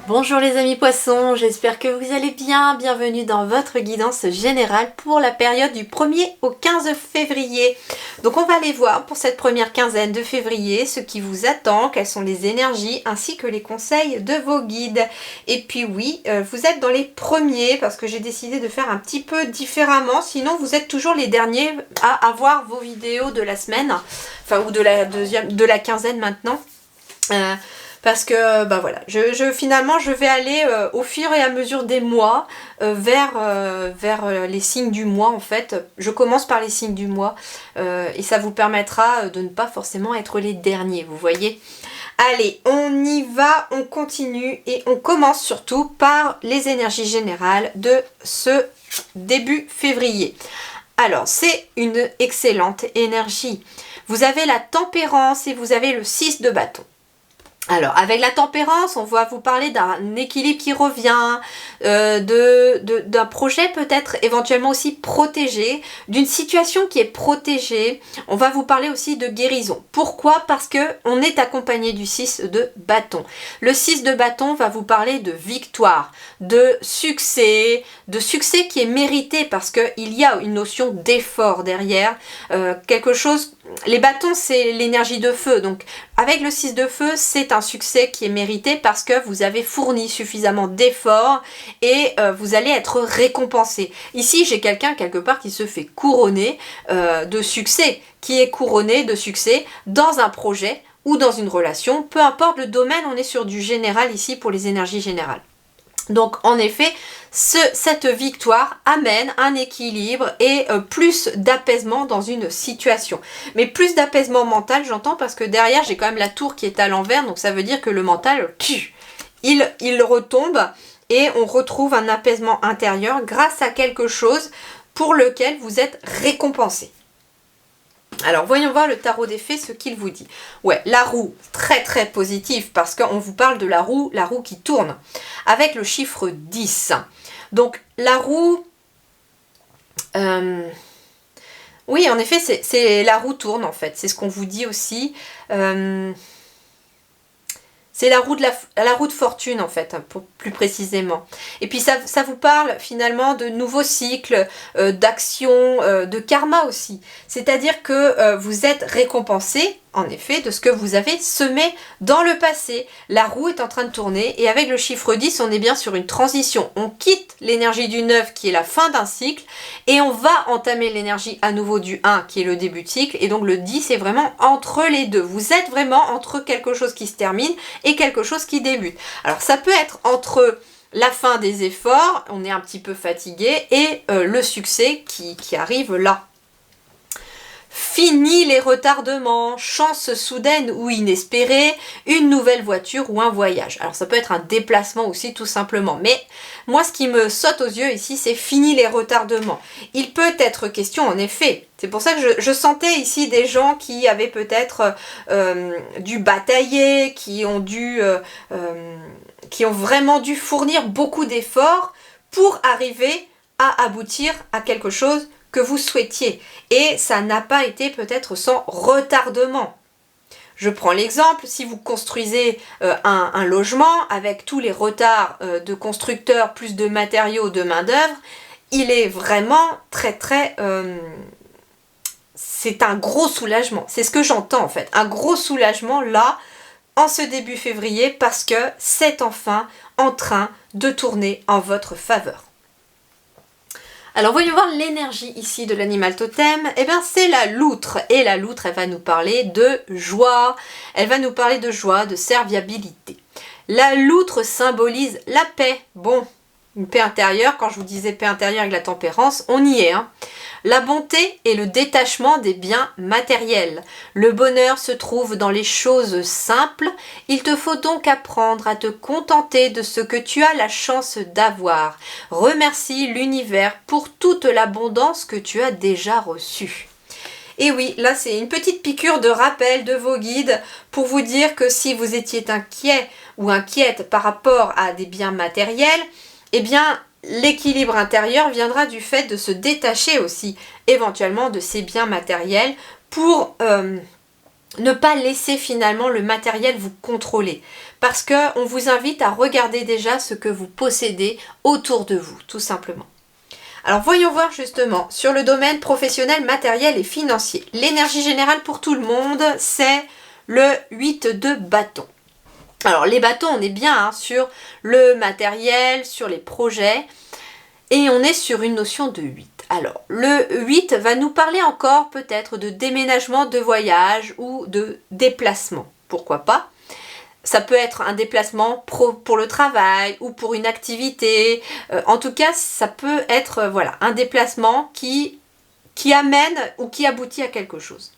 Bonjour les amis poissons, j'espère que vous allez bien. Bienvenue dans votre guidance générale pour la période du 1er au 15 février. Donc on va aller voir pour cette première quinzaine de février ce qui vous attend, quelles sont les énergies ainsi que les conseils de vos guides. Et puis oui, vous êtes dans les premiers parce que j'ai décidé de faire un petit peu différemment. Sinon vous êtes toujours les derniers à avoir vos vidéos de la semaine, enfin ou de la quinzaine maintenant. Parce que bah voilà, finalement je vais aller au fur et à mesure des mois vers les signes du mois en fait. Je commence par les signes du mois et ça vous permettra de ne pas forcément être les derniers, vous voyez. Allez, on y va, on continue et on commence surtout par les énergies générales de ce début février. Alors, c'est une excellente énergie. Vous avez la tempérance et vous avez le 6 de bâton. Alors, avec la tempérance, on va vous parler d'un équilibre qui revient, d'un projet peut-être éventuellement aussi protégé, d'une situation qui est protégée. On va vous parler aussi de guérison. Pourquoi ? Parce que on est accompagné du 6 de bâton. Le 6 de bâton va vous parler de victoire, de succès qui est mérité parce qu'il y a une notion d'effort derrière, quelque chose. Les bâtons, c'est l'énergie de feu, donc avec le 6 de feu, c'est un succès qui est mérité parce que vous avez fourni suffisamment d'efforts et vous allez être récompensé. Ici, j'ai quelqu'un quelque part qui se fait couronner de succès, qui est couronné de succès dans un projet ou dans une relation, peu importe le domaine, on est sur du général ici pour les énergies générales. Donc en effet, cette victoire amène un équilibre et plus d'apaisement dans une situation. Mais plus d'apaisement mental, j'entends, parce que derrière, j'ai quand même la tour qui est à l'envers, donc ça veut dire que le mental, il retombe et on retrouve un apaisement intérieur grâce à quelque chose pour lequel vous êtes récompensé. Alors, voyons voir le tarot des fées, ce qu'il vous dit. Ouais, la roue, très très positive, parce qu'on vous parle de la roue qui tourne, avec le chiffre 10. Donc, la roue... oui, en effet, c'est la roue tourne, en fait. C'est ce qu'on vous dit aussi. C'est la roue de fortune, en fait, plus précisément. Et puis, ça vous parle, finalement, de nouveaux cycles, d'action, de karma aussi. C'est-à-dire que vous êtes récompensé, en effet, de ce que vous avez semé dans le passé. La roue est en train de tourner, et avec le chiffre 10, on est bien sur une transition. On quitte l'énergie du 9, qui est la fin d'un cycle, et on va entamer l'énergie à nouveau du 1, qui est le début de cycle, et donc le 10 est vraiment entre les deux. Vous êtes vraiment entre quelque chose qui se termine et quelque chose qui débute. Alors ça peut être entre la fin des efforts, on est un petit peu fatigué, et le succès qui arrive là. Fini les retardements, chance soudaine ou inespérée, une nouvelle voiture ou un voyage. Alors ça peut être un déplacement aussi tout simplement. Mais moi ce qui me saute aux yeux ici, c'est fini les retardements. Il peut être question en effet, c'est pour ça que je sentais ici des gens qui avaient peut-être dû batailler, qui ont vraiment dû fournir beaucoup d'efforts pour arriver à aboutir à quelque chose que vous souhaitiez. Et ça n'a pas été peut-être sans retardement. Je prends l'exemple, si vous construisez un logement avec tous les retards de constructeurs, plus de matériaux, de main-d'œuvre, il est vraiment très très... c'est un gros soulagement. C'est ce que j'entends en fait. Un gros soulagement là, en ce début février, parce que c'est enfin en train de tourner en votre faveur. Alors voyons voir l'énergie ici de l'animal totem. Eh bien c'est la loutre. Et la loutre, elle va nous parler de joie. Elle va nous parler de joie, de serviabilité. La loutre symbolise la paix. Bon, une paix intérieure. Quand je vous disais paix intérieure avec la tempérance, on y est. La bonté et le détachement des biens matériels. Le bonheur se trouve dans les choses simples. Il te faut donc apprendre à te contenter de ce que tu as la chance d'avoir. Remercie l'univers pour toute l'abondance que tu as déjà reçue. Et oui, là c'est une petite piqûre de rappel de vos guides pour vous dire que si vous étiez inquiet ou inquiète par rapport à des biens matériels, eh bien l'équilibre intérieur viendra du fait de se détacher aussi éventuellement de ces biens matériels pour ne pas laisser finalement le matériel vous contrôler. Parce qu'on vous invite à regarder déjà ce que vous possédez autour de vous, tout simplement. Alors voyons voir justement sur le domaine professionnel, matériel et financier. L'énergie générale pour tout le monde, c'est le 8 de bâton. Alors les bâtons, on est bien sur le matériel, sur les projets, et on est sur une notion de 8. Alors le 8 va nous parler encore peut-être de déménagement, de voyage ou de déplacement. Pourquoi pas? Ça peut être un déplacement pour le travail ou pour une activité. En tout cas, ça peut être voilà, un déplacement qui amène ou qui aboutit à quelque chose.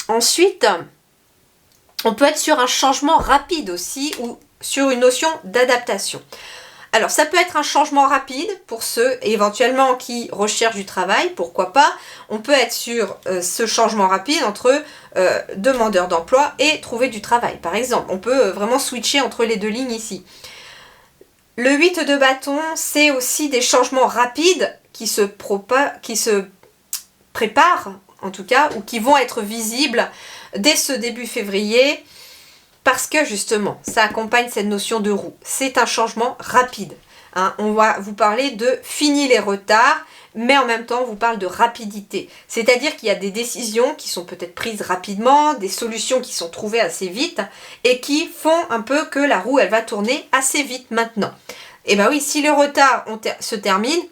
Ensuite, on peut être sur un changement rapide aussi ou sur une notion d'adaptation. Alors, ça peut être un changement rapide pour ceux éventuellement qui recherchent du travail, pourquoi pas. On peut être sur ce changement rapide entre demandeur d'emploi et trouver du travail. Par exemple, on peut vraiment switcher entre les deux lignes ici. Le 8 de bâton, c'est aussi des changements rapides qui se préparent, en tout cas, ou qui vont être visibles dès ce début février. Parce que justement, ça accompagne cette notion de roue. C'est un changement rapide. On va vous parler de fini les retards, mais en même temps, on vous parle de rapidité. C'est-à-dire qu'il y a des décisions qui sont peut-être prises rapidement, des solutions qui sont trouvées assez vite, et qui font un peu que la roue, elle va tourner assez vite maintenant. Et bien oui, si les retards se terminent,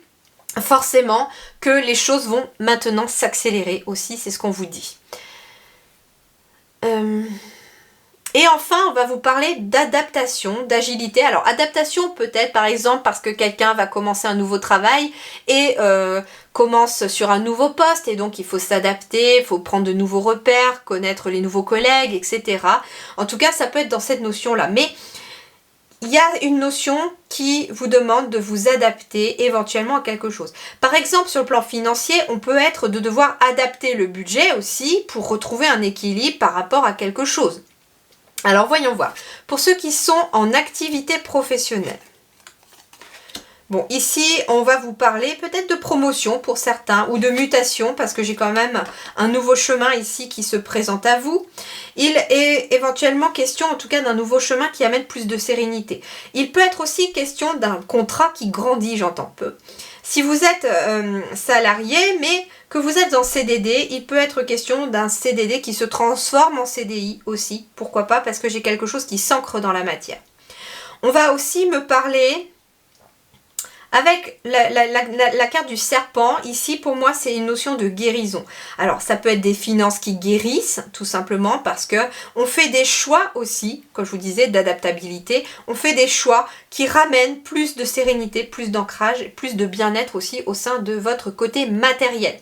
forcément que les choses vont maintenant s'accélérer aussi, c'est ce qu'on vous dit. Et enfin, on va vous parler d'adaptation, d'agilité. Alors, adaptation peut-être, par exemple, parce que quelqu'un va commencer un nouveau travail et commence sur un nouveau poste et donc il faut s'adapter, il faut prendre de nouveaux repères, connaître les nouveaux collègues, etc. En tout cas, ça peut être dans cette notion-là. Mais il y a une notion qui vous demande de vous adapter éventuellement à quelque chose. Par exemple, sur le plan financier, on peut être de devoir adapter le budget aussi pour retrouver un équilibre par rapport à quelque chose. Alors voyons voir. Pour ceux qui sont en activité professionnelle. Bon, ici, on va vous parler peut-être de promotion pour certains ou de mutation parce que j'ai quand même un nouveau chemin ici qui se présente à vous. Il est éventuellement question en tout cas d'un nouveau chemin qui amène plus de sérénité. Il peut être aussi question d'un contrat qui grandit, j'entends peu. Si vous êtes salarié mais que vous êtes en CDD, il peut être question d'un CDD qui se transforme en CDI aussi. Pourquoi pas? Parce que j'ai quelque chose qui s'ancre dans la matière. On va aussi me parler avec la carte du serpent. Ici, pour moi, c'est une notion de guérison. Alors, ça peut être des finances qui guérissent, tout simplement, parce que on fait des choix aussi, comme je vous disais, d'adaptabilité. On fait des choix qui ramènent plus de sérénité, plus d'ancrage, plus de bien-être aussi au sein de votre côté matériel.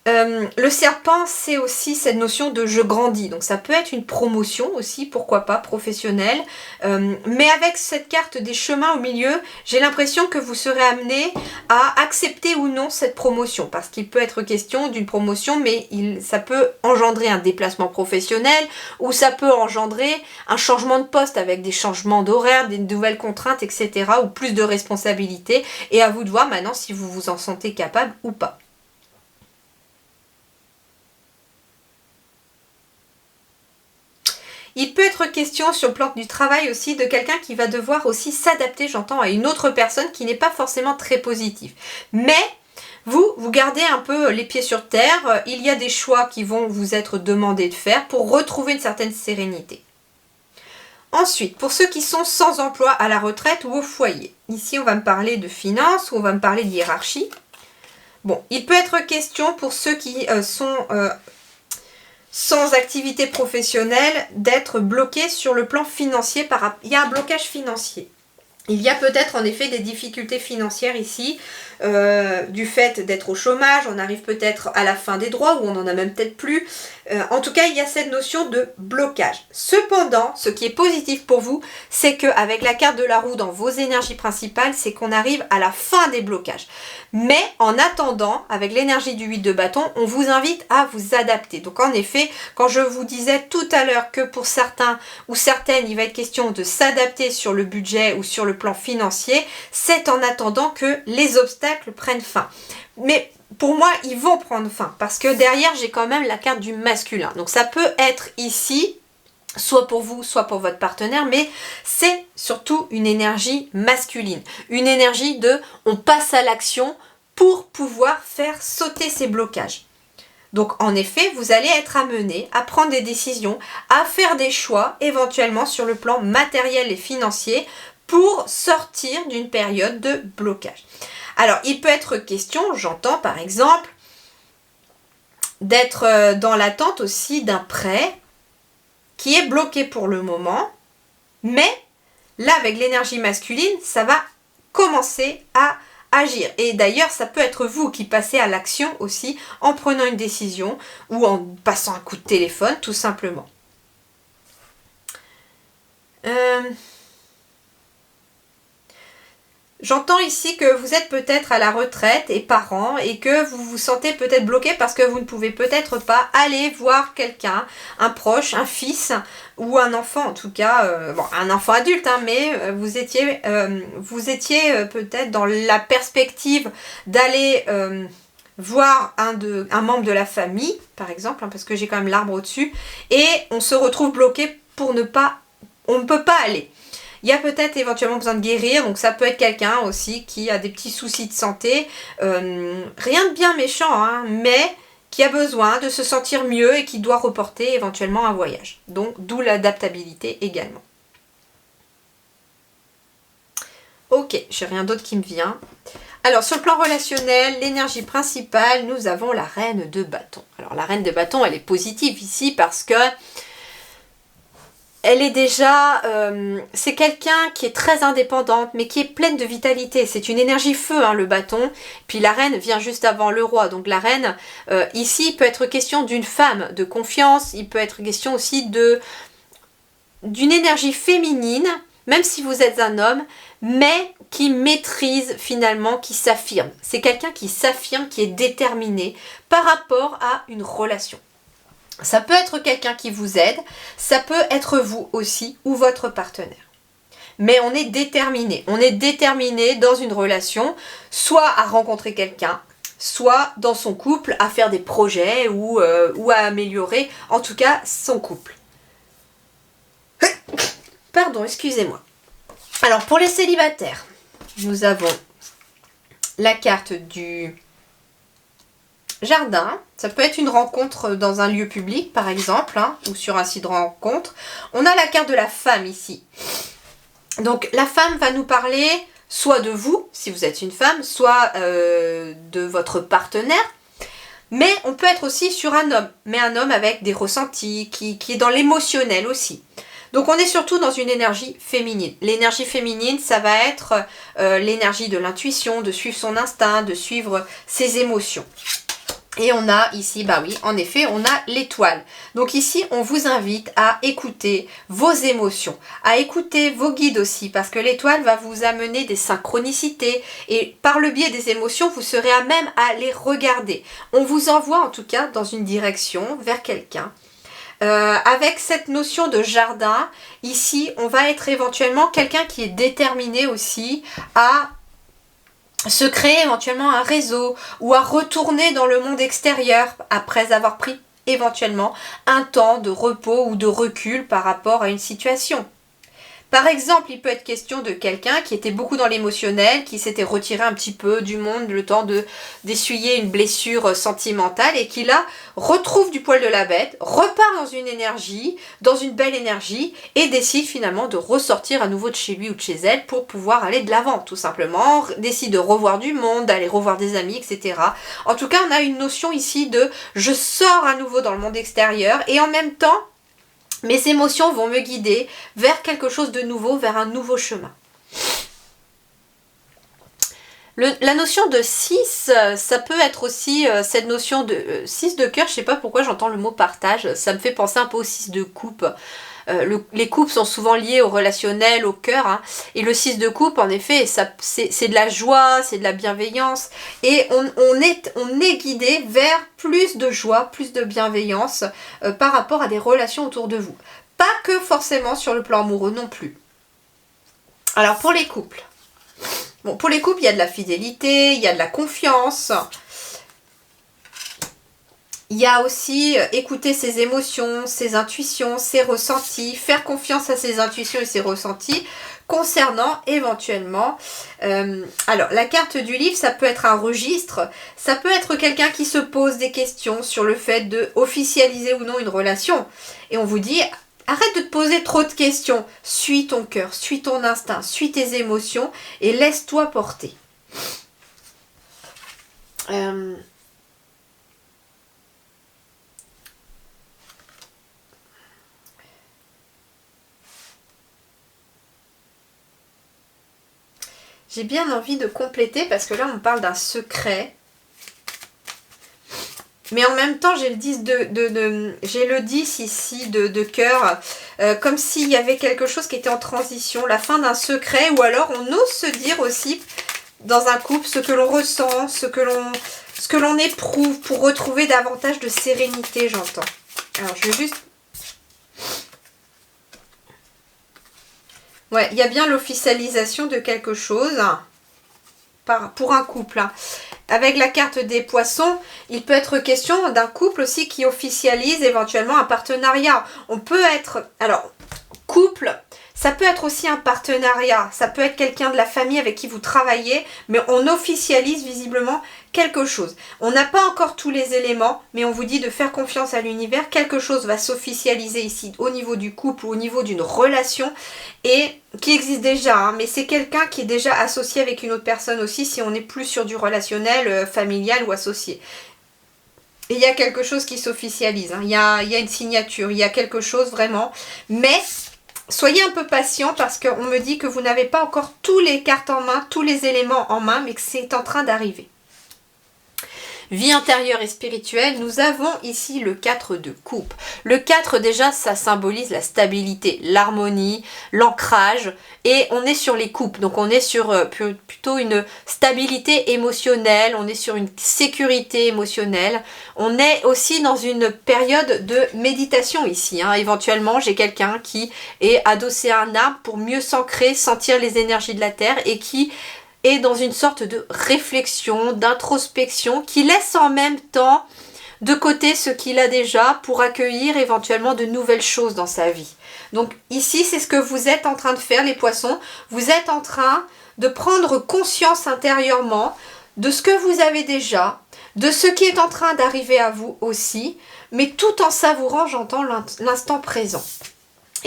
Le serpent, c'est aussi cette notion de je grandis. Donc ça peut être une promotion aussi, pourquoi pas, professionnelle. Mais avec cette carte des chemins au milieu, j'ai l'impression que vous serez amené à accepter ou non cette promotion. Parce qu'il peut être question d'une promotion, mais ça peut engendrer un déplacement professionnel ou ça peut engendrer un changement de poste avec des changements d'horaire, des nouvelles contraintes, etc. ou plus de responsabilités. Et à vous de voir maintenant si vous vous en sentez capable ou pas. Il peut être question sur le plan du travail aussi de quelqu'un qui va devoir aussi s'adapter, j'entends, à une autre personne qui n'est pas forcément très positive. Mais vous gardez un peu les pieds sur terre, il y a des choix qui vont vous être demandés de faire pour retrouver une certaine sérénité. Ensuite, pour ceux qui sont sans emploi, à la retraite ou au foyer, ici on va me parler de finances ou on va me parler de hiérarchie. Bon, il peut être question pour ceux qui sont sans activité professionnelle d'être bloqués sur le plan financier. Il y a un blocage financier. Il y a peut-être en effet des difficultés financières ici, du fait d'être au chômage, on arrive peut-être à la fin des droits ou on n'en a même peut-être plus. En tout cas, il y a cette notion de blocage. Cependant, ce qui est positif pour vous, c'est qu'avec la carte de la roue dans vos énergies principales, c'est qu'on arrive à la fin des blocages. Mais en attendant, avec l'énergie du 8 de bâton, on vous invite à vous adapter. Donc en effet, quand je vous disais tout à l'heure que pour certains ou certaines, il va être question de s'adapter sur le budget ou sur le plan financier, c'est en attendant que les obstacles prennent fin. Mais pour moi, ils vont prendre fin. Parce que derrière, j'ai quand même la carte du masculin. Donc ça peut être ici, soit pour vous, soit pour votre partenaire, mais c'est surtout une énergie masculine. Une énergie de on passe à l'action pour pouvoir faire sauter ces blocages. Donc en effet, vous allez être amené à prendre des décisions, à faire des choix, éventuellement sur le plan matériel et financier, pour sortir d'une période de blocage. Alors, il peut être question, j'entends par exemple, d'être dans l'attente aussi d'un prêt qui est bloqué pour le moment, mais là, avec l'énergie masculine, ça va commencer à agir. Et d'ailleurs, ça peut être vous qui passez à l'action aussi en prenant une décision ou en passant un coup de téléphone, tout simplement. J'entends ici que vous êtes peut-être à la retraite et parent et que vous vous sentez peut-être bloqué parce que vous ne pouvez peut-être pas aller voir quelqu'un, un proche, un fils ou un enfant en tout cas, bon, un enfant adulte, hein, mais vous étiez peut-être dans la perspective d'aller voir un membre de la famille, par exemple, hein, parce que j'ai quand même l'arbre au-dessus, et on se retrouve bloqué on ne peut pas aller. Il y a peut-être éventuellement besoin de guérir, donc ça peut être quelqu'un aussi qui a des petits soucis de santé, rien de bien méchant, hein, mais qui a besoin de se sentir mieux et qui doit reporter éventuellement un voyage. Donc d'où l'adaptabilité également. Ok, j'ai rien d'autre qui me vient. Alors sur le plan relationnel, l'énergie principale, nous avons la reine de bâton. Alors la reine de bâton, elle est positive ici parce que elle est déjà, c'est quelqu'un qui est très indépendante, mais qui est pleine de vitalité. C'est une énergie feu, hein, le bâton. Puis la reine vient juste avant le roi. Donc la reine, ici, il peut être question d'une femme de confiance. Il peut être question aussi d'une énergie féminine, même si vous êtes un homme, mais qui maîtrise finalement, qui s'affirme. C'est quelqu'un qui s'affirme, qui est déterminé par rapport à une relation. Ça peut être quelqu'un qui vous aide, ça peut être vous aussi ou votre partenaire. Mais on est déterminé. On est déterminé dans une relation, soit à rencontrer quelqu'un, soit dans son couple à faire des projets ou à améliorer, en tout cas, son couple. Pardon, excusez-moi. Alors, pour les célibataires, nous avons la carte du jardin. Ça peut être une rencontre dans un lieu public, par exemple, hein, ou sur un site de rencontre. On a la carte de la femme ici. Donc, la femme va nous parler soit de vous, si vous êtes une femme, soit de votre partenaire. Mais on peut être aussi sur un homme, mais un homme avec des ressentis, qui est dans l'émotionnel aussi. Donc, on est surtout dans une énergie féminine. L'énergie féminine, ça va être l'énergie de l'intuition, de suivre son instinct, de suivre ses émotions. Et on a ici, bah oui, en effet, on a l'étoile. Donc ici, on vous invite à écouter vos émotions, à écouter vos guides aussi, parce que l'étoile va vous amener des synchronicités. Et par le biais des émotions, vous serez à même à les regarder. On vous envoie en tout cas dans une direction, vers quelqu'un. Avec cette notion de jardin, ici, on va être éventuellement quelqu'un qui est déterminé aussi à se créer éventuellement un réseau ou à retourner dans le monde extérieur après avoir pris éventuellement un temps de repos ou de recul par rapport à une situation. Par exemple, il peut être question de quelqu'un qui était beaucoup dans l'émotionnel, qui s'était retiré un petit peu du monde le temps d'essuyer une blessure sentimentale et qui là retrouve du poil de la bête, repart dans une énergie, dans une belle énergie et décide finalement de ressortir à nouveau de chez lui ou de chez elle pour pouvoir aller de l'avant tout simplement, décide de revoir du monde, d'aller revoir des amis, etc. En tout cas, on a une notion ici de je sors à nouveau dans le monde extérieur et en même temps, mes émotions vont me guider vers quelque chose de nouveau, vers un nouveau chemin. La notion de 6, ça peut être aussi cette notion de 6 de cœur. Je ne sais pas pourquoi j'entends le mot partage. Ça me fait penser un peu au 6 de coupe. Les coupes sont souvent liées au relationnel, au cœur. Hein, et le 6 de coupe, en effet, c'est de la joie, c'est de la bienveillance. Et on est guidé vers plus de joie, plus de bienveillance par rapport à des relations autour de vous. Pas que forcément sur le plan amoureux non plus. Alors pour les couples. Bon, pour les couples, il y a de la fidélité, il y a de la confiance. Il y a aussi écouter ses émotions, ses intuitions, ses ressentis, faire confiance à ses intuitions et ses ressentis concernant éventuellement... alors, la carte du livre, ça peut être un registre, ça peut être quelqu'un qui se pose des questions sur le fait de officialiser ou non une relation. Et on vous dit, arrête de te poser trop de questions, suis ton cœur, suis ton instinct, suis tes émotions et laisse-toi porter. J'ai bien envie de compléter parce que là on parle d'un secret. Mais en même temps j'ai le 10 j'ai le 10 ici de cœur. Comme s'il y avait quelque chose qui était en transition. La fin d'un secret, ou alors on ose se dire aussi dans un couple ce que l'on ressent, ce que l'on éprouve pour retrouver davantage de sérénité, j'entends. Alors je vais juste... Ouais, il y a bien l'officialisation de quelque chose pour un couple. Avec la carte des poissons, il peut être question d'un couple aussi qui officialise éventuellement un partenariat. On peut être... Alors, couple, ça peut être aussi un partenariat. Ça peut être quelqu'un de la famille avec qui vous travaillez, mais on officialise visiblement quelque chose. On n'a pas encore tous les éléments, mais on vous dit de faire confiance à l'univers. Quelque chose va s'officialiser ici au niveau du couple ou au niveau d'une relation et qui existe déjà. Hein, mais c'est quelqu'un qui est déjà associé avec une autre personne aussi si on n'est plus sur du relationnel, familial ou associé. Et il y a quelque chose qui s'officialise. Hein, il y a une signature, il y a quelque chose vraiment. Mais... soyez un peu patient parce qu'on me dit que vous n'avez pas encore tous les cartes en main, tous les éléments en main, mais que c'est en train d'arriver. Vie intérieure et spirituelle, nous avons ici le 4 de coupe. Le 4 déjà, ça symbolise la stabilité, l'harmonie, l'ancrage et on est sur les coupes. Donc on est sur plutôt une stabilité émotionnelle, on est sur une sécurité émotionnelle. On est aussi dans une période de méditation ici. Hein. Éventuellement, j'ai quelqu'un qui est adossé à un arbre pour mieux s'ancrer, sentir les énergies de la terre et qui... et dans une sorte de réflexion, d'introspection, qui laisse en même temps de côté ce qu'il a déjà pour accueillir éventuellement de nouvelles choses dans sa vie. Donc ici, c'est ce que vous êtes en train de faire, les poissons. Vous êtes en train de prendre conscience intérieurement de ce que vous avez déjà, de ce qui est en train d'arriver à vous aussi, mais tout en savourant, j'entends, l'instant présent.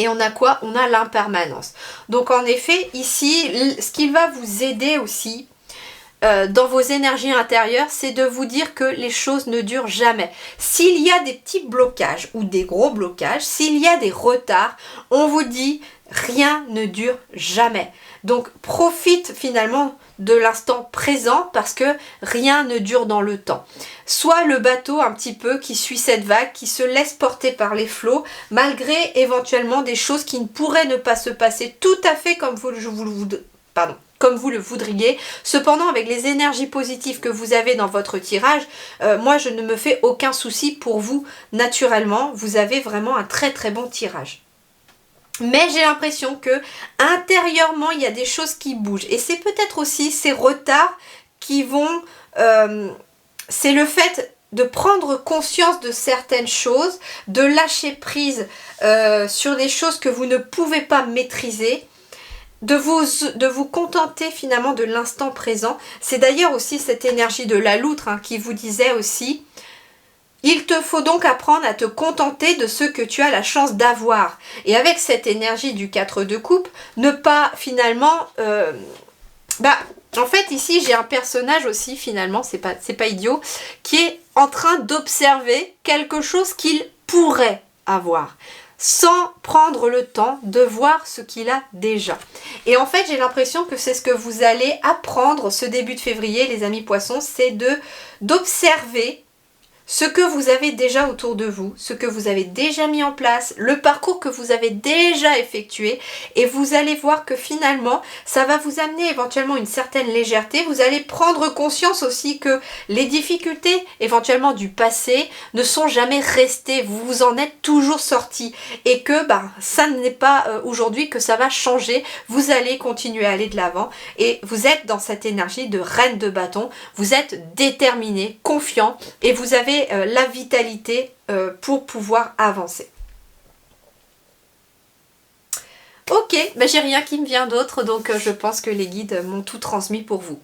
Et on a quoi? On a l'impermanence. Donc en effet, ici, ce qui va vous aider aussi dans vos énergies intérieures, c'est de vous dire que les choses ne durent jamais. S'il y a des petits blocages ou des gros blocages, s'il y a des retards, on vous dit rien ne dure jamais. Donc profite finalement de l'instant présent parce que rien ne dure dans le temps. Soit le bateau un petit peu qui suit cette vague, qui se laisse porter par les flots, malgré éventuellement des choses qui ne pourraient ne pas se passer tout à fait comme vous le voudriez. Cependant, avec les énergies positives que vous avez dans votre tirage, moi je ne me fais aucun souci pour vous naturellement. Vous avez vraiment un très très bon tirage. Mais j'ai l'impression que intérieurement, il y a des choses qui bougent. Et c'est peut-être aussi ces retards qui vont... c'est le fait de prendre conscience de certaines choses, de lâcher prise sur des choses que vous ne pouvez pas maîtriser, de vous contenter finalement de l'instant présent. C'est d'ailleurs aussi cette énergie de la loutre hein, qui vous disait aussi... il te faut donc apprendre à te contenter de ce que tu as la chance d'avoir. Et avec cette énergie du 4 de coupe, ne pas finalement... en fait, ici, j'ai un personnage aussi, finalement, c'est pas idiot, qui est en train d'observer quelque chose qu'il pourrait avoir, sans prendre le temps de voir ce qu'il a déjà. Et en fait, j'ai l'impression que c'est ce que vous allez apprendre ce début de février, les amis poissons, c'est d'observer ce que vous avez déjà autour de vous, ce que vous avez déjà mis en place, le parcours que vous avez déjà effectué et vous allez voir que finalement, ça va vous amener éventuellement une certaine légèreté. Vous allez prendre conscience aussi que les difficultés éventuellement du passé ne sont jamais restées. Vous vous en êtes toujours sortis et que ça n'est pas aujourd'hui que ça va changer. Vous allez continuer à aller de l'avant et vous êtes dans cette énergie de reine de bâton. Vous êtes déterminé, confiant et vous avez trouver la vitalité pour pouvoir avancer. Ok, j'ai rien qui me vient d'autre, donc je pense que les guides m'ont tout transmis pour vous.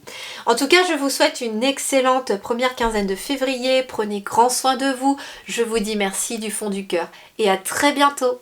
En tout cas, je vous souhaite une excellente première quinzaine de février. Prenez grand soin de vous. Je vous dis merci du fond du cœur et à très bientôt.